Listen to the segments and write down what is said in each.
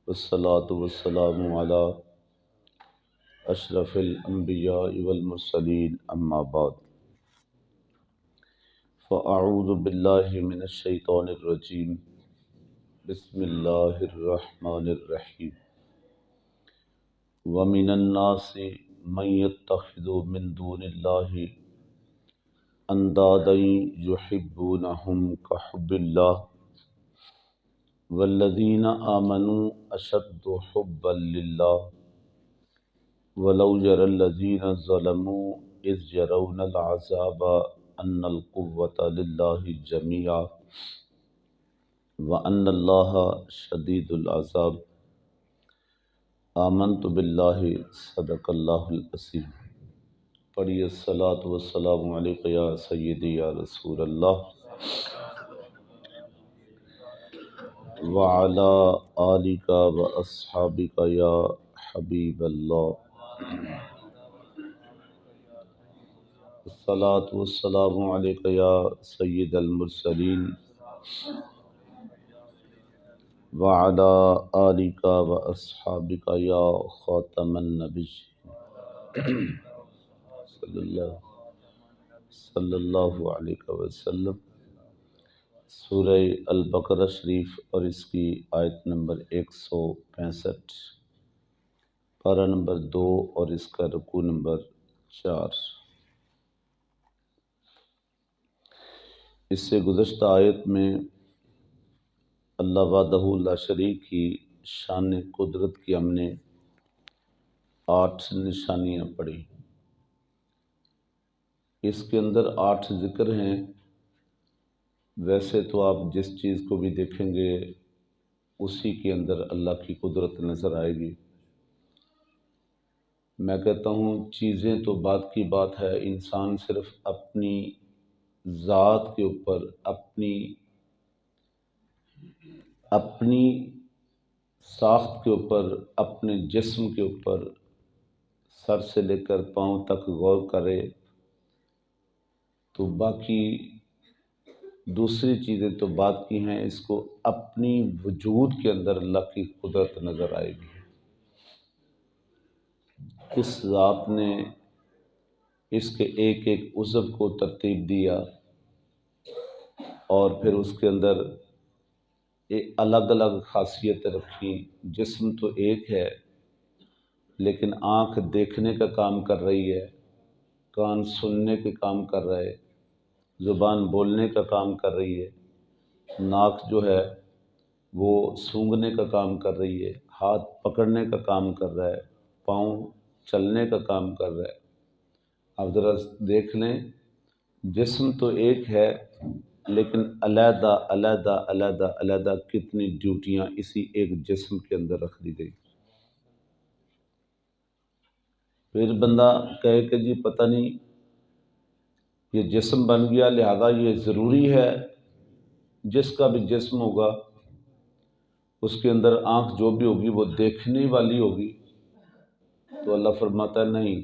والصلاة والسلام على اشرف الانبیاء والمرسلین اما بعد فاعوذ باللہ من الشیطان الرجیم بسم اللہ الرحمن الرحیم ومن الناس من يتخذ من دون اللہ اندادا یحبونہم کحب اللہ والذین آمنوا اشد حبا للہ ولو يرى الذين ظلموا إذ يرون العذاب أن القوة لله جميعا وأن الله شديد العذاب آمنت بالله صدق الله العظيم۔ پڑھیے الصلاۃ والسلام علیک یا سیدی یا رسول اللہ وعلی آلک واصحابک یا حبیب اللہ۔ الصلاۃ والسلام علیک یا سید المرسلین وعلی آلک واصحابک یا خاتم النبیین صلی اللہ علیہ وسلم۔ سورہ البقرہ شریف اور اس کی آیت نمبر 165، پارہ نمبر 2 اور اس کا رکوع نمبر 4۔ اس سے گزشتہ آیت میں اللہ وحدہ لا شریک کی شان قدرت کی ہم نے 8 نشانیاں پڑھی۔ اس کے اندر 8 ذکر ہیں۔ ویسے تو آپ جس چیز کو بھی دیکھیں گے اسی کے اندر اللہ کی قدرت نظر آئے گی۔ میں کہتا ہوں چیزیں تو بات کی بات ہے، انسان صرف اپنی ذات کے اوپر، اپنی ساخت کے اوپر، اپنے جسم کے اوپر سر سے لے کر پاؤں تک غور کرے تو باقی دوسری چیزیں تو بات کی ہیں، اس کو اپنی وجود کے اندر اللہ کی قدرت نظر آئے گی۔ کس ذات نے اس کے ایک ایک عضو کو ترتیب دیا اور پھر اس کے اندر الگ الگ خاصیتیں رکھی۔ جسم تو ایک ہے لیکن آنکھ دیکھنے کا کام کر رہی ہے، کان سننے کے کام کر رہا ہے، زبان بولنے کا کام کر رہی ہے، ناک جو ہے وہ سونگھنے کا کام کر رہی ہے، ہاتھ پکڑنے کا کام کر رہا ہے، پاؤں چلنے کا کام کر رہا ہے۔ آپ ذرا دیکھ لیں، جسم تو ایک ہے لیکن علیحدہ علیحدہ علیحدہ علیحدہ کتنی ڈیوٹیاں اسی ایک جسم کے اندر رکھ دی گئی۔ پھر بندہ کہے کہ جی پتہ نہیں یہ جسم بن گیا لہذا یہ ضروری ہے جس کا بھی جسم ہوگا اس کے اندر آنکھ جو بھی ہوگی وہ دیکھنے والی ہوگی، تو اللہ فرماتا ہے نہیں،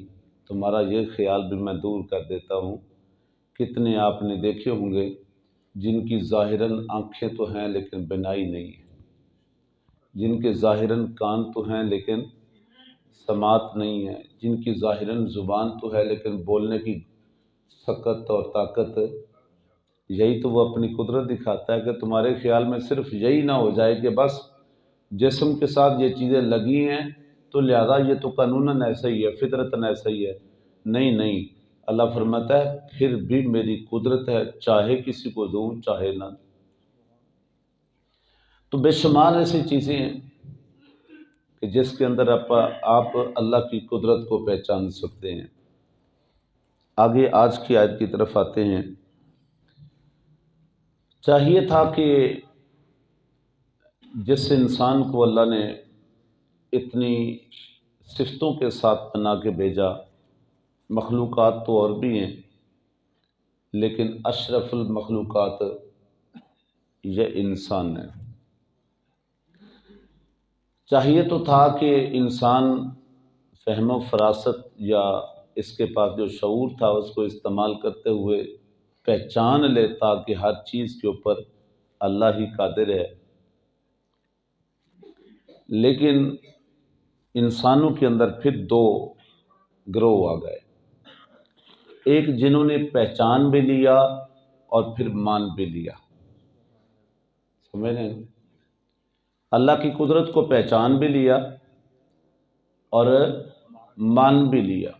تمہارا یہ خیال بھی میں دور کر دیتا ہوں۔ کتنے آپ نے دیکھے ہوں گے جن کی ظاہراً آنکھیں تو ہیں لیکن بینائی نہیں ہے، جن کے ظاہراً کان تو ہیں لیکن سماعت نہیں ہے، جن کی ظاہراً زبان تو ہے لیکن بولنے کی سکت اور طاقت۔ یہی تو وہ اپنی قدرت دکھاتا ہے کہ تمہارے خیال میں صرف یہی نہ ہو جائے کہ بس جسم کے ساتھ یہ چیزیں لگی ہیں تو لہذا یہ تو قانوناً ایسا ہی ہے، فطرتاً ایسا ہی ہے۔ نہیں، اللہ فرماتا ہے پھر بھی میری قدرت ہے، چاہے کسی کو دوں چاہے نہ دوں۔ تو بے شمار ایسی چیزیں ہیں کہ جس کے اندر آپ اللہ کی قدرت کو پہچان سکتے ہیں۔ آگے آج کی آیت کی طرف آتے ہیں۔ چاہیے تھا کہ جس انسان کو اللہ نے اتنی صفتوں کے ساتھ بنا کے بھیجا، مخلوقات تو اور بھی ہیں لیکن اشرف المخلوقات یہ انسان ہے۔ چاہیے تو تھا کہ انسان فہم و فراست یا اس کے پاس جو شعور تھا اس کو استعمال کرتے ہوئے پہچان لیتا کہ ہر چیز کے اوپر اللہ ہی قادر ہے، لیکن انسانوں کے اندر پھر دو گروہ آ گئے، ایک جنہوں نے پہچان بھی لیا اور پھر مان بھی لیا۔ سمجھ رہے ہیں؟ اللہ کی قدرت کو پہچان بھی لیا اور مان بھی لیا۔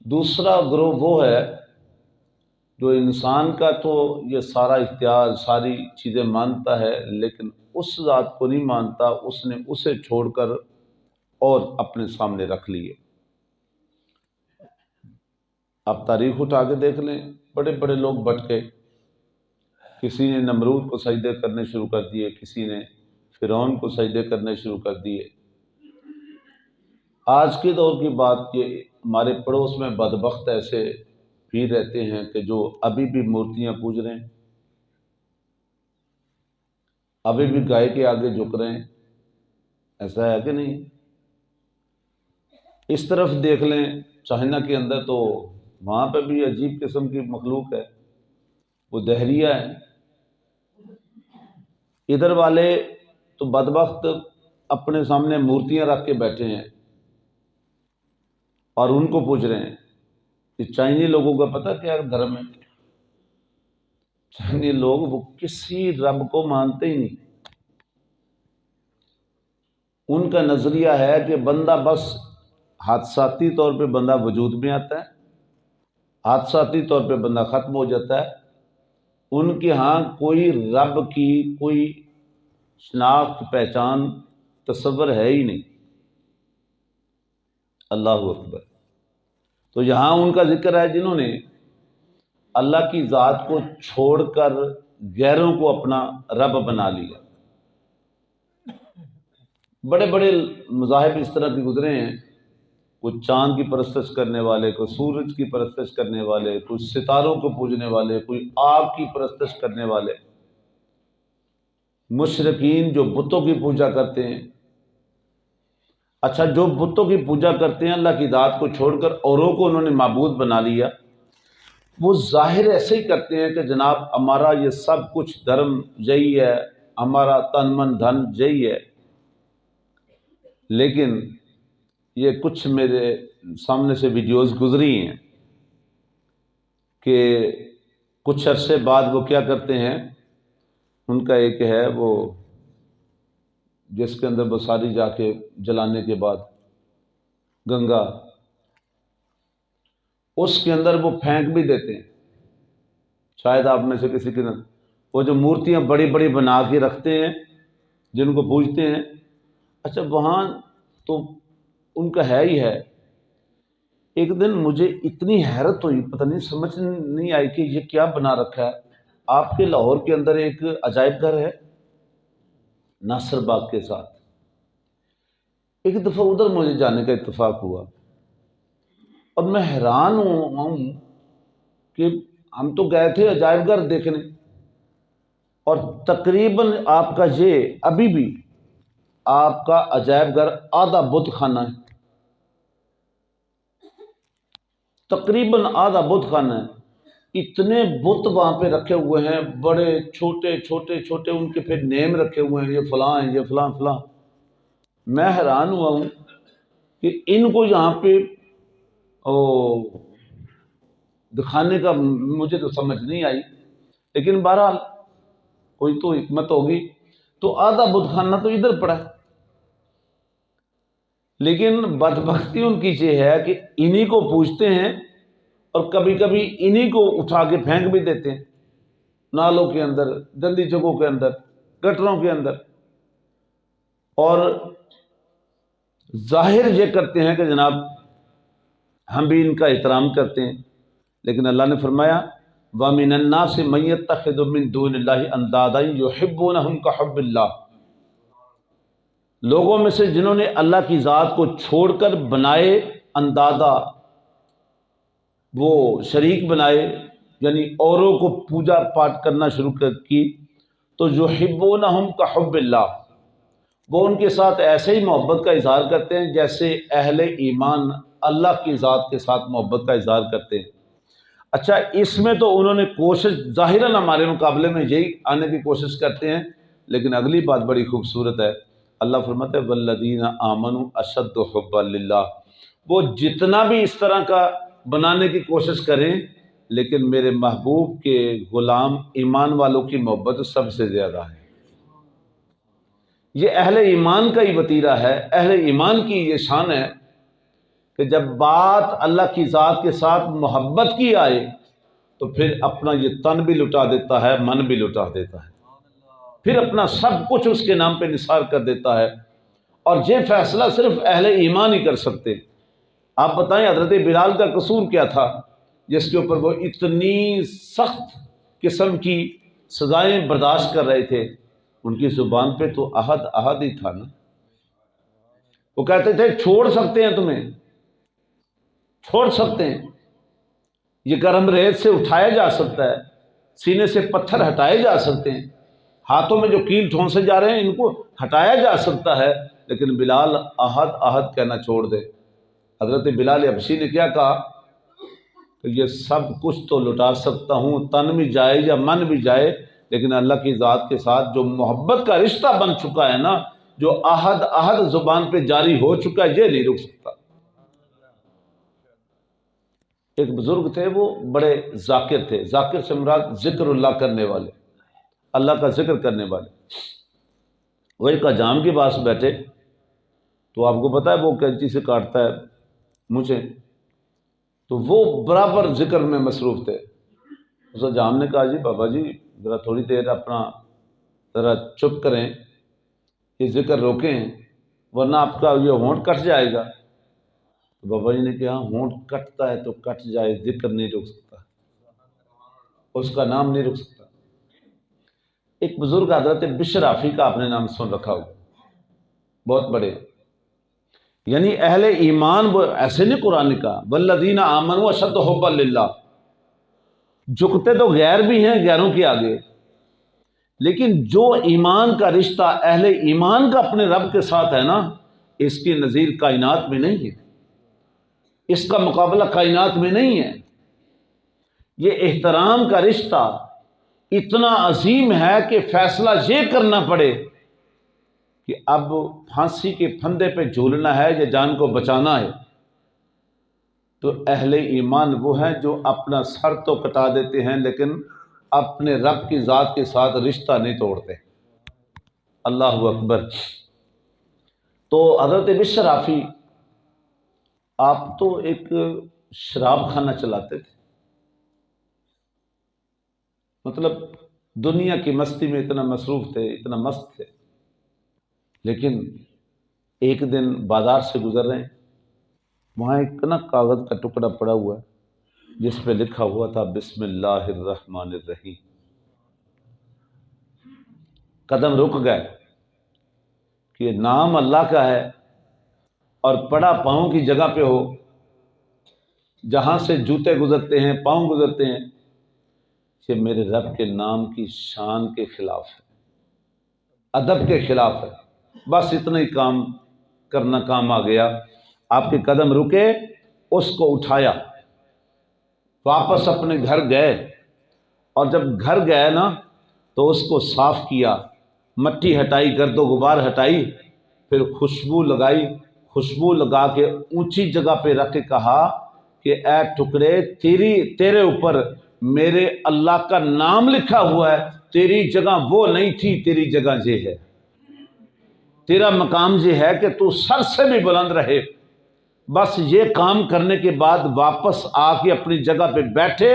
دوسرا گروہ وہ ہے جو انسان کا تو یہ سارا اختیار، ساری چیزیں مانتا ہے، لیکن اس ذات کو نہیں مانتا، اس نے اسے چھوڑ کر اور اپنے سامنے رکھ لیے۔ آپ تاریخ اٹھا کے دیکھ لیں، بڑے بڑے لوگ بٹکے، کسی نے نمرود کو سجدے کرنے شروع کر دیے، کسی نے فرعون کو سجدے کرنے شروع کر دیے۔ آج کے دور کی بات کہ ہمارے پڑوس میں بدبخت ایسے بھی رہتے ہیں کہ جو ابھی بھی مورتیاں پوج رہے ہیں، ابھی بھی گائے کے آگے جھک رہے ہیں۔ ایسا ہے کہ نہیں؟ اس طرف دیکھ لیں چائنا کے اندر، تو وہاں پہ بھی عجیب قسم کی مخلوق ہے، وہ دہریہ ہے۔ ادھر والے تو بدبخت اپنے سامنے مورتیاں رکھ کے بیٹھے ہیں اور ان کو پوچھ رہے ہیں۔ کہ چائنی لوگوں کا پتہ کیا دھرم ہے؟ چائنی لوگ وہ کسی رب کو مانتے ہی نہیں۔ ان کا نظریہ ہے کہ بندہ بس حادثاتی طور پہ بندہ وجود میں آتا ہے، حادثاتی طور پہ بندہ ختم ہو جاتا ہے۔ ان کے ہاں کوئی رب کی کوئی شناخت، پہچان، تصور ہے ہی نہیں۔ اللہ اکبر۔ تو یہاں ان کا ذکر ہے جنہوں نے اللہ کی ذات کو چھوڑ کر غیروں کو اپنا رب بنا لیا۔ بڑے بڑے مذاہب اس طرح کے گزرے ہیں، کوئی چاند کی پرستش کرنے والے، کوئی سورج کی پرستش کرنے والے، کوئی ستاروں کو پوجنے والے، کوئی آگ کی پرستش کرنے والے، مشرکین جو بتوں کی پوجا کرتے ہیں۔ اچھا، جو بتوں کی پوجا کرتے ہیں اللہ کی ذات کو چھوڑ کر اوروں کو انہوں نے معبود بنا لیا، وہ ظاہر ایسے ہی کرتے ہیں کہ جناب ہمارا یہ سب کچھ دھرم یہی ہے، ہمارا تن من دھن یہی ہے، لیکن یہ کچھ میرے سامنے سے ویڈیوز گزری ہیں کہ کچھ عرصے بعد وہ کیا کرتے ہیں، ان کا ایک ہے وہ جس کے اندر بساری جا کے جلانے کے بعد گنگا، اس کے اندر وہ پھینک بھی دیتے ہیں۔ شاید آپ میں سے کسی کے نہ، وہ جو مورتیاں بڑی بڑی بنا کے رکھتے ہیں جن کو پوجتے ہیں، اچھا وہاں تو ان کا ہے ہی ہے۔ ایک دن مجھے اتنی حیرت ہوئی، پتہ نہیں سمجھ نہیں آئی کہ یہ کیا بنا رکھا ہے۔ آپ کے لاہور کے اندر ایک عجائب گھر ہے ناصر باغ کے ساتھ، ایک دفعہ ادھر مجھے جانے کا اتفاق ہوا اور میں حیران ہوں کہ ہم تو گئے تھے عجائب گھر دیکھنے، اور تقریباً آپ کا یہ ابھی بھی آپ کا عجائب گھر آدھا بت خانہ ہے، تقریباً آدھا بت خانہ ہے۔ اتنے بت وہاں پہ رکھے ہوئے ہیں، بڑے چھوٹے چھوٹے چھوٹے، ان کے پھر نیم رکھے ہوئے ہیں، یہ فلاں ہیں، یہ فلاں فلاں۔ میں حیران ہوا ہوں کہ ان کو یہاں پہ دکھانے کا مجھے تو سمجھ نہیں آئی، لیکن بہرحال کوئی تو حکمت ہوگی۔ تو آدھا بت خانہ تو ادھر پڑا ہے، لیکن بدبختی ان کی یہ ہے کہ انہی کو پوجتے ہیں اور کبھی کبھی انہی کو اٹھا کے پھینک بھی دیتے ہیں، نالوں کے اندر، گندی جگہوں کے اندر، گٹروں کے اندر، اور ظاہر یہ کرتے ہیں کہ جناب ہم بھی ان کا احترام کرتے ہیں، لیکن اللہ نے فرمایا وَمِنَ النَّاسِ مَن يَتَّخِذُ مِن دُونِ اللَّهِ أَندَادًا يُحِبُّونَهُمْ كَحُبِّ اللَّهِ، لوگوں میں سے جنہوں نے اللہ کی ذات کو چھوڑ کر بنائے اندادا، وہ شریک بنائے، یعنی اوروں کو پوجا پاٹ کرنا شروع کی، تو يُحِبُّونَهُمْ كَحُبِّ اللَّهِ، وہ ان کے ساتھ ایسے ہی محبت کا اظہار کرتے ہیں جیسے اہل ایمان اللہ کی ذات کے ساتھ محبت کا اظہار کرتے ہیں۔ اچھا، اس میں تو انہوں نے کوشش ظاہراً ہمارے مقابلے میں یہی آنے کی کوشش کرتے ہیں، لیکن اگلی بات بڑی خوبصورت ہے۔ اللہ فرماتے ہیں والذین آمنوا اشد حبا للہ، وہ جتنا بھی اس طرح کا بنانے کی کوشش کریں لیکن میرے محبوب کے غلام ایمان والوں کی محبت سب سے زیادہ ہے۔ یہ اہل ایمان کا ہی وتیرہ ہے، اہل ایمان کی یہ شان ہے کہ جب بات اللہ کی ذات کے ساتھ محبت کی آئے تو پھر اپنا یہ تن بھی لٹا دیتا ہے، من بھی لٹا دیتا ہے، پھر اپنا سب کچھ اس کے نام پہ نثار کر دیتا ہے۔ اور یہ فیصلہ صرف اہل ایمان ہی کر سکتے۔ آپ بتائیں حضرت بلال کا قصور کیا تھا جس کے اوپر وہ اتنی سخت قسم کی سزائیں برداشت کر رہے تھے؟ ان کی زبان پہ تو احد احد ہی تھا نا۔ وہ کہتے تھے چھوڑ سکتے ہیں، تمہیں چھوڑ سکتے ہیں، یہ گرم ریت سے اٹھایا جا سکتا ہے، سینے سے پتھر ہٹائے جا سکتے ہیں، ہاتھوں میں جو کیل ٹھونسے جا رہے ہیں ان کو ہٹایا جا سکتا ہے، لیکن بلال احد احد کہنا چھوڑ دے۔ حضرت بلال حبشی نے کیا کہا کہ یہ سب کچھ تو لٹا سکتا ہوں، تن بھی جائے یا من بھی جائے، لیکن اللہ کی ذات کے ساتھ جو محبت کا رشتہ بن چکا ہے نا، جو احد احد زبان پہ جاری ہو چکا ہے، یہ نہیں رک سکتا۔ ایک بزرگ تھے، وہ بڑے ذاکر تھے، ذاکر سے مراد ذکر اللہ کرنے والے، اللہ کا ذکر کرنے والے۔ وہ ایک حجام کے پاس بیٹھے تو آپ کو پتا ہے وہ کینچی سے کاٹتا ہے مجھے، تو وہ برابر ذکر میں مصروف تھے۔ اس حجام نے کہا جی بابا جی ذرا تھوڑی دیر اپنا ذرا چپ کریں، یہ ذکر روکیں ورنہ آپ کا یہ ہونٹ کٹ جائے گا۔ تو بابا جی نے کہا ہونٹ کٹتا ہے تو کٹ جائے، ذکر نہیں رک سکتا، اس کا نام نہیں رک سکتا۔ ایک بزرگ حضرت بشر حافی کا آپ نے نام سن رکھا ہو، بہت بڑے، یعنی اہل ایمان وہ ایسے نہیں قرآن کا والذین آمنوا اشد حبا للہ، جھکتے تو غیر بھی ہیں غیروں کے آگے، لیکن جو ایمان کا رشتہ اہل ایمان کا اپنے رب کے ساتھ ہے نا، اس کی نظیر کائنات میں نہیں ہے، اس کا مقابلہ کائنات میں نہیں ہے۔ یہ احترام کا رشتہ اتنا عظیم ہے کہ فیصلہ یہ کرنا پڑے کہ اب پھانسی کے پھندے پہ جھولنا ہے یا جان کو بچانا ہے، تو اہل ایمان وہ ہیں جو اپنا سر تو کٹا دیتے ہیں لیکن اپنے رب کی ذات کے ساتھ رشتہ نہیں توڑتے۔ اللہ اکبر۔ تو حضرت بشر حافی آپ تو ایک شراب خانہ چلاتے تھے، مطلب دنیا کی مستی میں اتنا مصروف تھے، اتنا مست تھے، لیکن ایک دن بازار سے گزر رہے ہیں، وہاں ایک نا کاغذ کا ٹکڑا پڑا ہوا ہے جس پہ لکھا ہوا تھا بسم اللہ الرحمن الرحیم۔ قدم رک گئے کہ یہ نام اللہ کا ہے اور پڑا پاؤں کی جگہ پہ ہو، جہاں سے جوتے گزرتے ہیں، پاؤں گزرتے ہیں، یہ میرے رب کے نام کی شان کے خلاف ہے، ادب کے خلاف ہے۔ بس اتنا ہی کام کرنا کام آ گیا۔ آپ کے قدم رکے، اس کو اٹھایا، واپس اپنے گھر گئے، اور جب گھر گئے نا تو اس کو صاف کیا، مٹی ہٹائی، گرد و غبار ہٹائی، پھر خوشبو لگائی، خوشبو لگا کے اونچی جگہ پہ رکھ کے کہا کہ اے ٹکڑے، تیرے اوپر میرے اللہ کا نام لکھا ہوا ہے، تیری جگہ وہ نہیں تھی، تیری جگہ یہ ہے، تیرا مقام یہ ہے کہ تو سر سے بھی بلند رہے۔ بس یہ کام کرنے کے بعد واپس آ کے اپنی جگہ پہ بیٹھے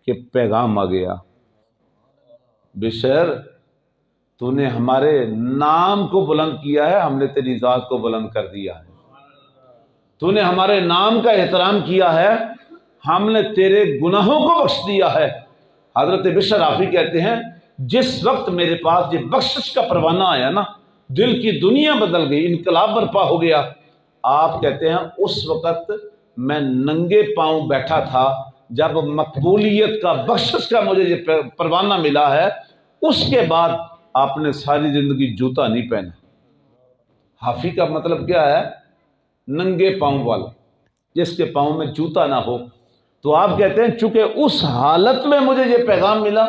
کہ پیغام آ گیا، بشر تو نے ہمارے نام کو بلند کیا ہے، ہم نے تیری ذات کو بلند کر دیا ہے، تو نے ہمارے نام کا احترام کیا ہے، ہم نے تیرے گناہوں کو بخش دیا ہے۔ حضرت بشر حافی کہتے ہیں جس وقت میرے پاس یہ بخشش کا پروانہ آیا نا، دل کی دنیا بدل گئی، انقلاب برپا ہو گیا۔ آپ کہتے ہیں اس وقت میں ننگے پاؤں بیٹھا تھا، جب مقبولیت کا بخشش کا مجھے یہ پروانہ ملا ہے، اس کے بعد آپ نے ساری زندگی جوتا نہیں پہنا۔ حافی کا مطلب کیا ہے؟ ننگے پاؤں والا، جس کے پاؤں میں جوتا نہ ہو۔ تو آپ کہتے ہیں چونکہ اس حالت میں مجھے یہ پیغام ملا،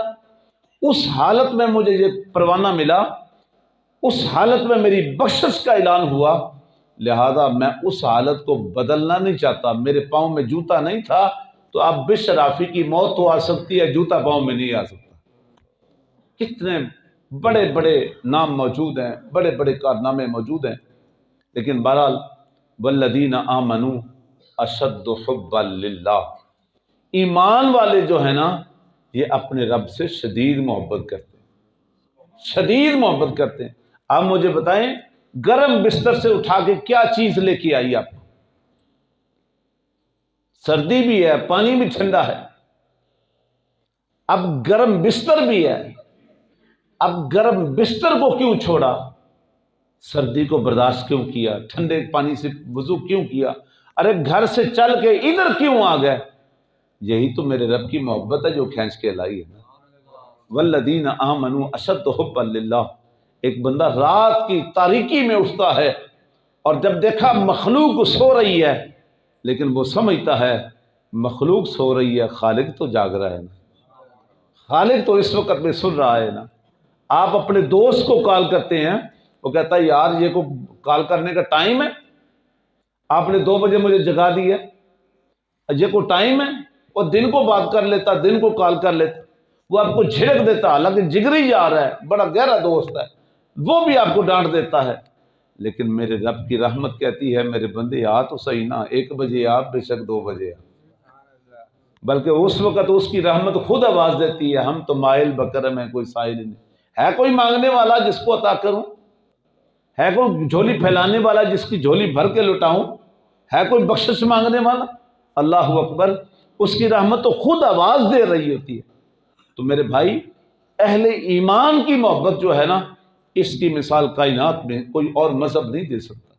اس حالت میں مجھے یہ پروانہ ملا، اس حالت میں میری بخشش کا اعلان ہوا، لہذا میں اس حالت کو بدلنا نہیں چاہتا۔ میرے پاؤں میں جوتا نہیں تھا تو اب بشرافی کی موت تو آ سکتی ہے، جوتا پاؤں میں نہیں آ سکتا۔ کتنے بڑے بڑے نام موجود ہیں، بڑے بڑے کارنامے موجود ہیں، لیکن بہرحال والذین آمنوا اشد حبا للہ، ایمان والے جو ہیں نا یہ اپنے رب سے شدید محبت کرتے ہیں، شدید محبت کرتے ہیں۔ آپ مجھے بتائیں گرم بستر سے اٹھا کے کیا چیز لے کے آئی آپ کو؟ سردی بھی ہے، پانی بھی ٹھنڈا ہے، اب گرم بستر بھی ہے، اب گرم بستر کو کیوں چھوڑا؟ سردی کو برداشت کیوں کیا؟ ٹھنڈے پانی سے وضو کیوں کیا؟ ارے گھر سے چل کے ادھر کیوں آ گئے؟ یہی تو میرے رب کی محبت ہے جو کھینچ کے لائی ہے۔ والذین آمنوا اشد حبا للہ، ایک بندہ رات کی تاریکی میں اٹھتا ہے اور جب دیکھا مخلوق سو رہی ہے، لیکن وہ سمجھتا ہے مخلوق سو رہی ہے، خالق تو جاگ رہا ہے نا، خالق تو اس وقت میں سن رہا ہے نا۔ آپ اپنے دوست کو کال کرتے ہیں، وہ کہتا ہے یار یہ کو کال کرنے کا ٹائم ہے، آپ نے 2 بجے مجھے جگا دی ہے، یہ کو ٹائم ہے؟ وہ دن کو بات کر لیتا، دن کو کال کر لیتا، وہ آپ کو جھڑک دیتا، حالانکہ جگری یار ہے، بڑا گہرا دوست ہے، وہ بھی آپ کو ڈانٹ دیتا ہے۔ لیکن میرے رب کی رحمت کہتی ہے میرے بندے آ تو صحیح نا، 1 بجے آ، بے شک 2 بجے آ، بلکہ اس وقت اس کی رحمت خود آواز دیتی ہے ہم تو مائل بکرم ہے، کوئی سائل نہیں ہے، کوئی مانگنے والا جس کو عطا کروں، ہے کوئی جھولی پھیلانے والا جس کی جھولی بھر کے لٹاؤں، ہے کوئی بخشش مانگنے والا؟ اللہ اکبر، اس کی رحمت تو خود آواز دے رہی ہوتی ہے۔ تو میرے بھائی اہل ایمان کی محبت جو ہے نا، اس کی مثال کائنات میں کوئی اور مذہب نہیں دے سکتا،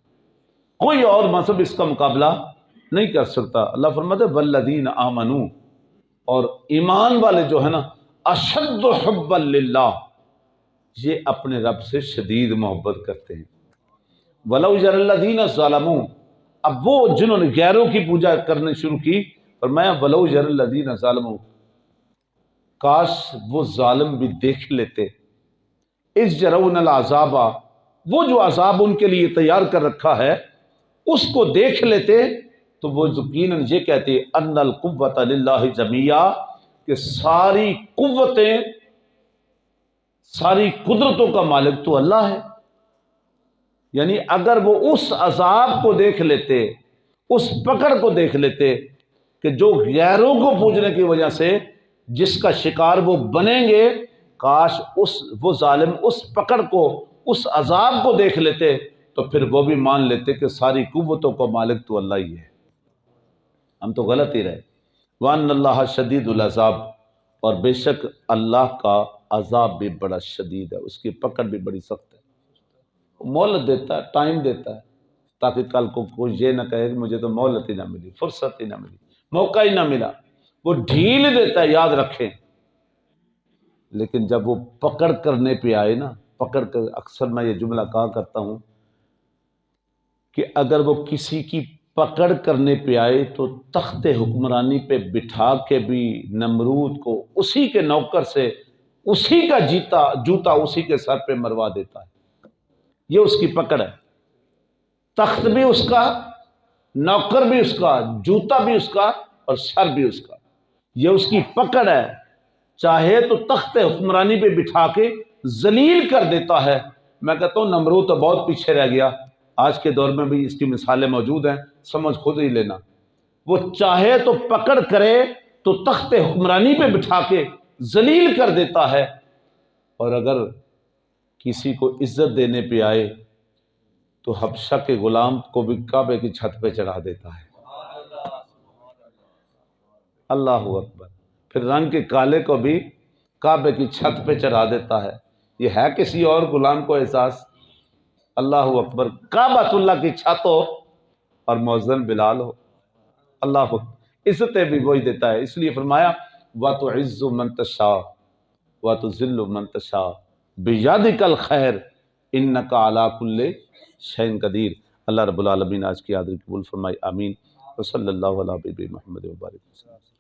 کوئی اور مذہب اس کا مقابلہ نہیں کر سکتا۔ اللہ فرماتے ہیں والذین آمنوا، اور ایمان والے جو ہے نا اشد حبا للہ، یہ اپنے رب سے شدید محبت کرتے ہیں۔ ولو یری الذین ظلموا، اب وہ جنہوں نے غیروں کی پوجا کرنے شروع کی، فرمایا ولو یری الذین ظلموا، کاش وہ ظالم بھی دیکھ لیتے، اذ یرون العذاب، وہ جو عذاب ان کے لیے تیار کر رکھا ہے اس کو دیکھ لیتے تو وہ یقیناً یہ کہتے ان القوۃ للہ جمیعا، کہ ساری قوتیں، ساری قدرتوں کا مالک تو اللہ ہے۔ یعنی اگر وہ اس عذاب کو دیکھ لیتے، اس پکڑ کو دیکھ لیتے کہ جو غیروں کو پوجنے کی وجہ سے جس کا شکار وہ بنیں گے، کاش وہ ظالم اس پکڑ کو، اس عذاب کو دیکھ لیتے تو پھر وہ بھی مان لیتے کہ ساری قوتوں کو مالک تو اللہ ہی ہے، ہم تو غلط ہی رہے۔ وَأَنَّ اللَّهَ شَدِيدُ الْعَذَابِ، اور بے شک اللہ کا عذاب بھی بڑا شدید ہے، اس کی پکڑ بھی بڑی سخت ہے، مہلت دیتا ہے، ٹائم دیتا ہے، تاکہ کل کو کوئی یہ نہ کہے کہ مجھے تو مہلت ہی نہ ملی، فرصت ہی نہ ملی، موقع ہی نہ ملا، وہ ڈھیل دیتا ہے، یاد رکھیں۔ لیکن جب وہ پکڑ کرنے پہ آئے نا، پکڑ کر، اکثر میں یہ جملہ کہا کرتا ہوں کہ اگر وہ کسی کی پکڑ کرنے پہ آئے تو تخت حکمرانی پہ بٹھا کے بھی نمرود کو اسی کے نوکر سے اسی کا جوتا اسی کے سر پہ مروا دیتا ہے۔ یہ اس کی پکڑ ہے، تخت بھی اس کا، نوکر بھی اس کا، جوتا بھی اس کا، اور سر بھی اس کا، یہ اس کی پکڑ ہے۔ چاہے تو تخت حکمرانی پہ بٹھا کے ذلیل کر دیتا ہے۔ میں کہتا ہوں نمرود تو بہت پیچھے رہ گیا، آج کے دور میں بھی اس کی مثالیں موجود ہیں، سمجھ خود ہی لینا۔ وہ چاہے تو پکڑ کرے تو تخت حکمرانی پہ بٹھا کے ذلیل کر دیتا ہے، اور اگر کسی کو عزت دینے پہ آئے تو حبشہ کے غلام کو بھی کعبے کی چھت پہ چڑھا دیتا ہے۔ اللہ اکبر، پھر رنگ کے کالے کو بھی کعبے کی چھت پہ چڑھا دیتا ہے۔ یہ ہے کسی اور غلام کو احساس؟ اللہ اکبر، کعبۃ اللہ کی چھت ہو اور مؤذن بلال ہو، اللہ اکبر، عزتیں بھی وہی دیتا ہے۔ اس لیے فرمایا وَتُعِزُّ مَن تَشَاءُ وَتُذِلُّ مَن تَشَاءُ بِیَدِکَ الْخَیْرُ اِنَّکَ عَلیٰ کُلِّ شَیْءٍ قدیر۔ اللہ رب العالمین آج کی حاضری قبول فرمائے، آمین۔ وصلی اللہ علیہ وسلم محمد وبارک وسلم۔